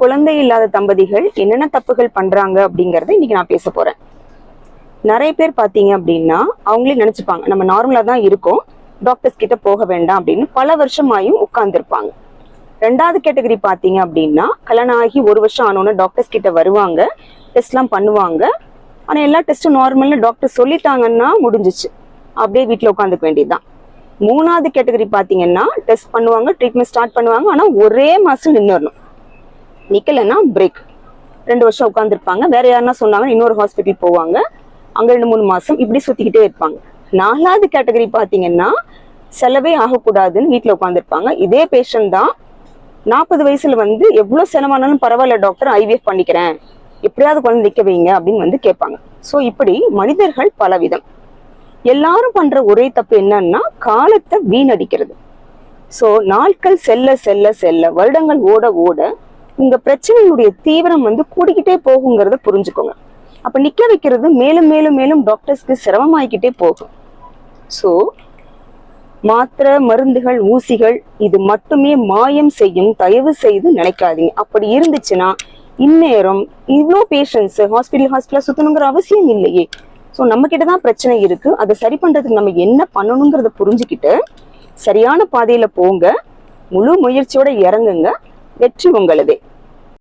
குழந்தை இல்லாத தம்பதிகள் என்னென்ன தப்புகள் பண்றாங்க அப்படிங்கறத இன்னைக்கு நான் பேச போறேன். நிறைய பேர் பாத்தீங்க அப்படின்னா அவங்களே நினைச்சுப்பாங்க நம்ம நார்மலா தான் இருக்கோம், டாக்டர்ஸ் கிட்ட போக வேண்டாம் அப்படின்னு பல வருஷமாயும் உட்கார்ந்துருப்பாங்க. ரெண்டாவது கேட்டகரி பாத்தீங்க அப்படின்னா கல்யாணம் ஆகி 1 வருஷம் ஆனோன்னு டாக்டர்ஸ் கிட்ட வருவாங்க, டெஸ்ட் எல்லாம் பண்ணுவாங்க. ஆனா எல்லா டெஸ்டும் நார்மல்னு டாக்டர் சொல்லிட்டாங்கன்னா முடிஞ்சிச்சு, அப்படியே வீட்டுல உட்காந்துக்க வேண்டியதுதான். மூணாவது கேட்டகரி பாத்தீங்கன்னா டெஸ்ட் பண்ணுவாங்க, ட்ரீட்மெண்ட் ஸ்டார்ட் பண்ணுவாங்க, ஆனா ஒரே மாசம் நின்னுடணும். நிக்கலன்னா பிரேக். 2 வருஷம் உட்காந்துருப்பாங்க, வேற யாருன்னா சொன்னாங்க இன்னொரு ஹாஸ்பிட்டல் போவாங்க, அங்க 2-3 மாசம் இப்படி சுத்திக்கிட்டே இருப்பாங்க. 4வது கேட்டகரி பாத்தீங்கன்னா செலவே ஆகக்கூடாதுன்னு வீட்டுல உட்காந்துருப்பாங்க. இதே பேஷண்ட் தான் 40 வயசுல எவ்வளவு செலவானாலும் பரவாயில்ல டாக்டர், IVF பண்ணிக்கிறேன், எப்படியாவது குழந்தை நிக்க வைங்க அப்படின்னு கேட்பாங்க. சோ இப்படி மனிதர்கள் பலவிதம். எல்லாரும் பண்ற ஒரே தப்பு என்னன்னா காலத்தை வீணடிக்கிறது. சோ நாட்கள் செல்ல செல்ல செல்ல, வருடங்கள் ஓட ஓட உங்க பிரச்சனையுடைய தீவிரம் கூடிக்கிட்டே போகுங்கிறத புரிஞ்சுக்கோங்க. அப்ப நிக்க வைக்கிறது மேலும் மேலும் மேலும் டாக்டர்ஸ்க்கு சிரமமாயிக்கிட்டே போகும். சோ மாத்திரை, மருந்துகள், ஊசிகள் இது மட்டுமே மாயம் செய்யும் தயவு செய்து நினைக்காதீங்க. அப்படி இருந்துச்சுன்னா இந்நேரம் இவ்வளோ பேஷண்ட்ஸ் ஹாஸ்பிட்டல் சுத்தணுங்கிற அவசியம் இல்லையே. ஸோ நம்ம கிட்டதான் பிரச்சனை இருக்கு, அதை சரி பண்றதுக்கு நம்ம என்ன பண்ணணுங்கிறத புரிஞ்சுக்கிட்டு சரியான பாதையில போங்க, முழு முயற்சியோட இறங்குங்க, வெற்றி உங்களதே.